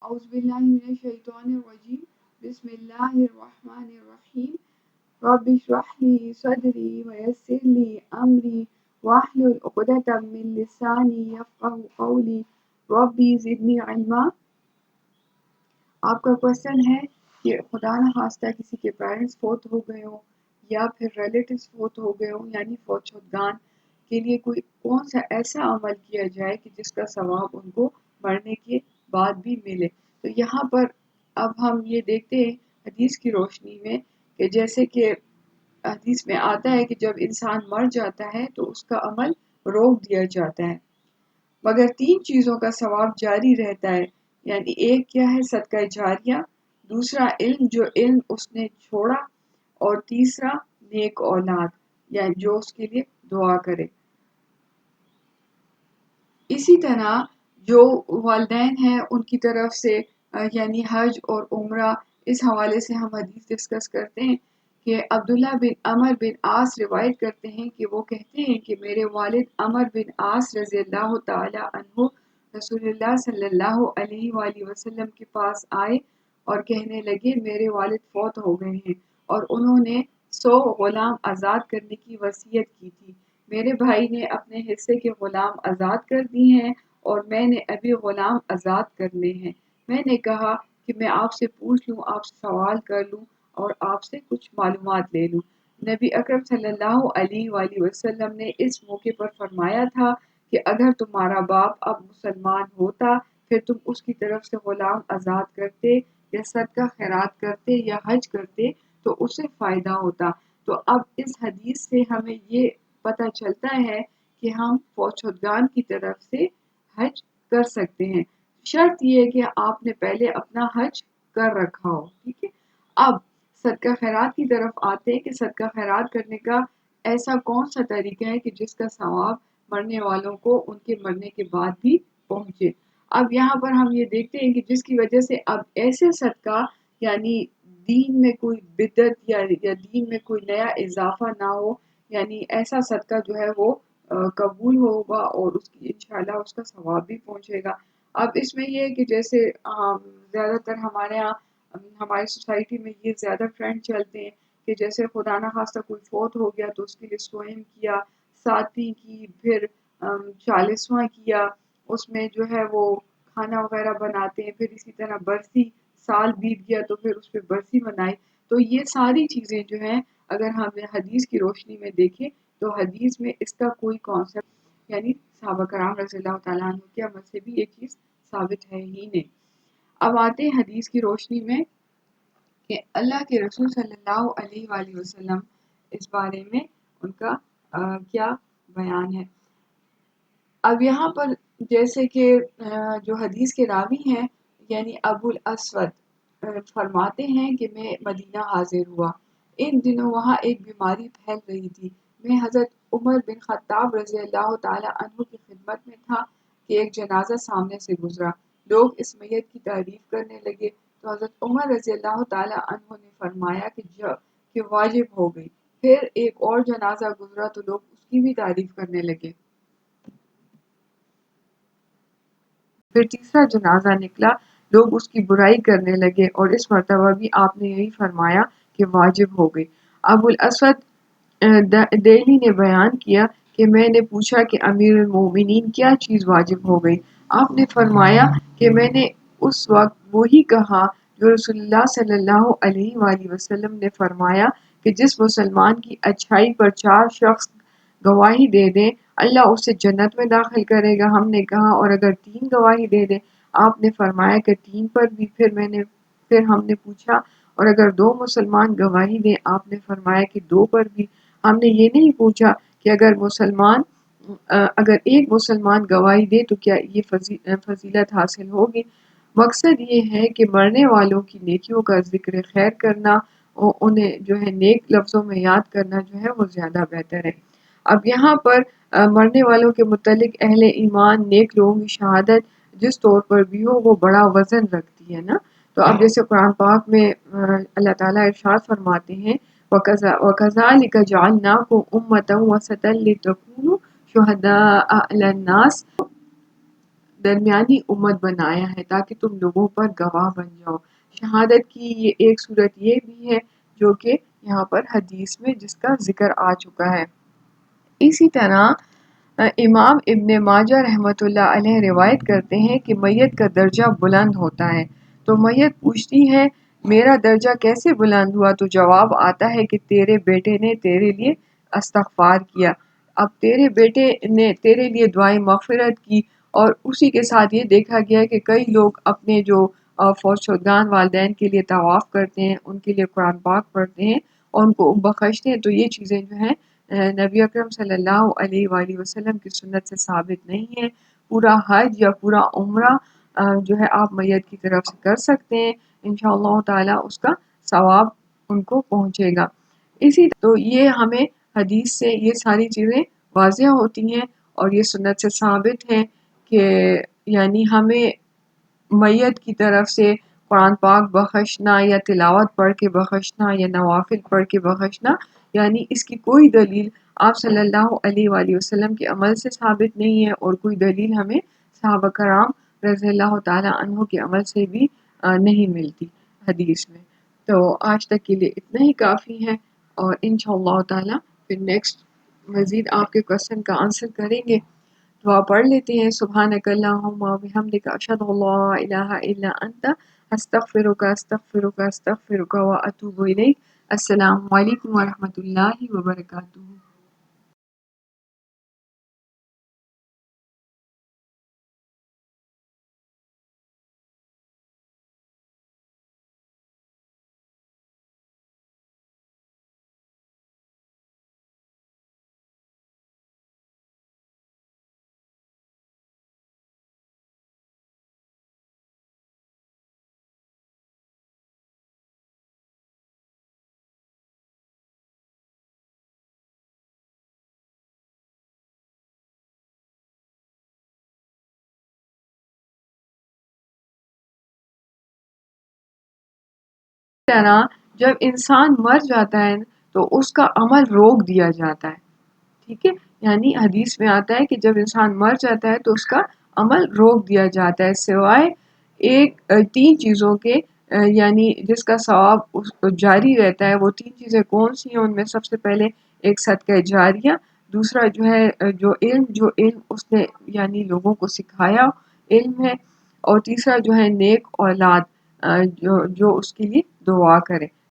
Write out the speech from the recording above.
اعوذ باللہ من الشیطان الرجیم بسم اللہ الرحمن الرحیم رب اشرح لی صدری ویسر لی امری واحلل عقدۃ من لسانی یفقہوا قولی ربی زدنی علما۔ آپ کا کوشچن ہے کہ خدا نہ خواستہ کسی کے پیرنٹس فوت ہو گئے ہوں یا پھر ریلیٹیوز فوت ہو گئے ہوں یعنی فوت شدگان کے لیے کوئی کون سا ایسا عمل کیا جائے کہ جس کا ثواب ان کو مرنے کے بعد بھی ملے۔ تو یہاں پر اب ہم یہ دیکھتے ہیں حدیث کی روشنی میں کہ جیسے کہ حدیث میں آتا ہے کہ جب انسان مر جاتا ہے تو اس کا عمل روک دیا جاتا ہے، مگر 3 چیزوں کا ثواب جاری رہتا ہے۔ یعنی ایک کیا ہے؟ صدقہ جاریہ، دوسرا علم جو علم اس نے چھوڑا، اور تیسرا نیک اولاد یعنی جو اس کے لیے دعا کرے۔ اسی طرح جو والدین ہیں ان کی طرف سے یعنی حج اور عمرہ، اس حوالے سے ہم حدیث ڈسکس کرتے ہیں کہ عبداللہ بن عمر بن عاص روایت کرتے ہیں کہ وہ کہتے ہیں کہ میرے والد عمر بن عاص رضی اللہ تعالی عنہ رسول اللہ صلی اللہ علیہ وآلہ وسلم کے پاس آئے اور کہنے لگے میرے والد فوت ہو گئے ہیں اور انہوں نے 100 غلام آزاد کرنے کی وصیت کی تھی۔ میرے بھائی نے اپنے حصے کے غلام آزاد کر دی ہیں اور میں نے ابھی غلام آزاد کرنے ہیں۔ میں نے کہا کہ میں آپ سے پوچھ لوں، آپ سے سوال کر لوں اور آپ سے کچھ معلومات لے لوں۔ نبی اکرم صلی اللہ علیہ وآلہ وسلم نے اس موقع پر فرمایا تھا کہ اگر تمہارا باپ اب مسلمان ہوتا پھر تم اس کی طرف سے غلام آزاد کرتے یا صدقہ خیرات کرتے یا حج کرتے تو اسے فائدہ ہوتا۔ تو اب اس حدیث سے ہمیں یہ پتہ چلتا ہے کہ ہم فوت شدگان کی طرف سے حج کر سکتے ہیں، شرط یہ ہے کہ آپ نے پہلے اپنا حج کر رکھا ہو، ٹھیک ہے۔ اب صدقہ خیرات کی طرف آتے ہیں کہ صدقہ خیرات کرنے کا ایسا کون سا طریقہ ہے کہ جس کا ثواب مرنے والوں کو ان کے مرنے کے بعد بھی پہنچے۔ اب یہاں پر ہم یہ دیکھتے ہیں کہ جس کی وجہ سے اب ایسے صدقہ یعنی دین میں کوئی بدعت یا دین میں کوئی نیا اضافہ نہ ہو، یعنی ایسا صدقہ جو ہے وہ قبول ہوگا اور اس کی انشاءاللہ اس کا ثواب بھی پہنچے گا۔ اب اس میں یہ ہے کہ جیسے زیادہ تر ہمارے ہاں ہماری سوسائٹی میں یہ زیادہ ٹرینڈ چلتے ہیں کہ جیسے خدا نہ خواستہ کوئی فوت ہو گیا تو اس کے لیے سوئم کیا، ساتھی کی، پھر 40واں کیا، اس میں جو ہے وہ کھانا وغیرہ بناتے ہیں، پھر اسی طرح برسی، سال بیت گیا تو پھر اس پہ برسی منائی۔ تو یہ ساری چیزیں جو ہیں اگر ہم حدیث کی روشنی میں دیکھیں تو حدیث میں اس کا کوئی کانسیپٹ یعنی صحابہ کرام رضی اللہ تعالیٰ عنہ کے عمل سے بھی یہ چیز ثابت ہے ہی نہیں۔ اب آتے ہیں حدیث کی روشنی میں کہ اللہ کے رسول صلی اللہ علیہ وآلہ وسلم اس بارے میں ان کا کیا بیان ہے۔ اب یہاں پر جیسے کہ جو حدیث کے راوی ہیں یعنی ابو الاسود فرماتے ہیں کہ میں مدینہ حاضر ہوا، ان دنوں وہاں ایک بیماری پھیل رہی تھی۔ میں حضرت عمر بن خطاب رضی اللہ تعالی عنہ کی خدمت میں تھا کہ ایک جنازہ سامنے سے گزرا، لوگ اس میت کی تعریف کرنے لگے تو حضرت عمر رضی اللہ تعالی عنہ نے فرمایا کہ واجب ہو گئی۔ پھر ایک اور جنازہ گزرا تو لوگ اس کی بھی تعریف کرنے لگے، پھر تیسرا جنازہ نکلا، لوگ اس کی برائی کرنے لگے اور اس مرتبہ بھی آپ نے یہی فرمایا کہ واجب ہو گئی۔ ابو الاسود دہلی نے بیان کیا کہ میں نے پوچھا کہ امیر المومنین کیا چیز واجب ہو گئی؟ آپ نے فرمایا کہ میں نے اس وقت وہی کہا جو رسول اللہ صلی اللہ علیہ وآلہ وسلم نے فرمایا کہ جس مسلمان کی اچھائی پر 4 شخص گواہی دے دیں اللہ اسے جنت میں داخل کرے گا۔ ہم نے کہا اور اگر 3 گواہی دے دیں؟ آپ نے فرمایا کہ 3 پر بھی۔ پھر ہم نے پوچھا اور اگر 2 مسلمان گواہی دیں؟ آپ نے فرمایا کہ 2 پر بھی۔ ہم نے یہ نہیں پوچھا کہ اگر ایک مسلمان گواہی دے تو کیا یہ فضیلت حاصل ہوگی؟ مقصد یہ ہے کہ مرنے والوں کی نیکیوں کا ذکر خیر کرنا اور انہیں جو ہے نیک لفظوں میں یاد کرنا جو ہے وہ زیادہ بہتر ہے۔ اب یہاں پر مرنے والوں کے متعلق اہل ایمان نیک لوگوں کی شہادت جس طور پر بھی ہو وہ بڑا وزن رکھتی ہے نا۔ تو اب جیسے قرآن پاک میں اللہ تعالیٰ ارشاد فرماتے ہیں وَكَذَلِكَ جَعَلْنَاكُمْ أُمَّةً وَسَطًا لِتَكُونُوا شُهَدَاءَ عَلَى النَّاسِ، درمیانی امت بنایا ہے تاکہ تم لوگوں پر گواہ بن جاؤ۔ شہادت کی یہ ایک صورت یہ بھی ہے جو کہ یہاں پر حدیث میں جس کا ذکر آ چکا ہے۔ اسی طرح امام ابن ماجہ رحمۃ اللہ علیہ روایت کرتے ہیں کہ میت کا درجہ بلند ہوتا ہے، تو میت پوچھتی ہے میرا درجہ کیسے بلند ہوا؟ تو جواب آتا ہے کہ تیرے بیٹے نے تیرے لیے استغفار کیا، اب تیرے بیٹے نے تیرے لیے دعائیں مغفرت کی، اور اسی کے ساتھ یہ دیکھا گیا کہ کئی لوگ اپنے جو فوت شدگان والدین کے لیے طواف کرتے ہیں، ان کے لیے قرآن پاک پڑھتے ہیں اور ان کو بخشتے ہیں، تو یہ چیزیں جو ہیں نبی اکرم صلی اللہ علیہ وآلہ وسلم کی سنت سے ثابت نہیں ہے۔ پورا حج یا پورا عمرہ جو ہے آپ میت کی طرف سے کر سکتے ہیں، انشاءاللہ تعالی اس کا ثواب ان کو پہنچے گا۔ اسی تو یہ ہمیں حدیث سے یہ ساری چیزیں واضح ہوتی ہیں اور یہ سنت سے ثابت ہے کہ یعنی ہمیں میت کی طرف سے قرآن پاک بخشنا یا تلاوت پڑھ کے بخشنا یا نوافل پڑھ کے بخشنا، یعنی اس کی کوئی دلیل آپ صلی اللہ علیہ وآلہ وسلم کے عمل سے ثابت نہیں ہے، اور کوئی دلیل ہمیں صحابہ کرام رضی اللہ تعالیٰ عنہ کے عمل سے بھی نہیں ملتی حدیث میں۔ تو آج تک کے لیے اتنا ہی کافی ہے، اور انشاءاللہ تعالیٰ پھر نیکسٹ مزید آپ کے کوشچن کا آنسر کریں گے۔ دعا پڑھ لیتے ہیں۔ سبحانک اللہم و بحمدک اشہد ان لا الہ الا انت استغفرک استغفرک استغفرک و اتوب الیک۔ السلام علیکم ورحمۃ اللہ وبرکاتہ۔ طرح جب انسان مر جاتا ہے تو اس کا عمل روک دیا جاتا ہے، ٹھیک ہے؟ یعنی حدیث میں آتا ہے کہ جب انسان مر جاتا ہے تو اس کا عمل روک دیا جاتا ہے، سوائے ایک تین چیزوں کے، یعنی جس کا ثواب جاری رہتا ہے۔ وہ تین چیزیں کون سی ہیں؟ ان میں سب سے پہلے ایک صدقہ جاریہ، دوسرا جو ہے جو علم اس نے یعنی لوگوں کو سکھایا علم ہے، اور تیسرا جو ہے نیک اولاد جو اس کے لیے دعا کرے۔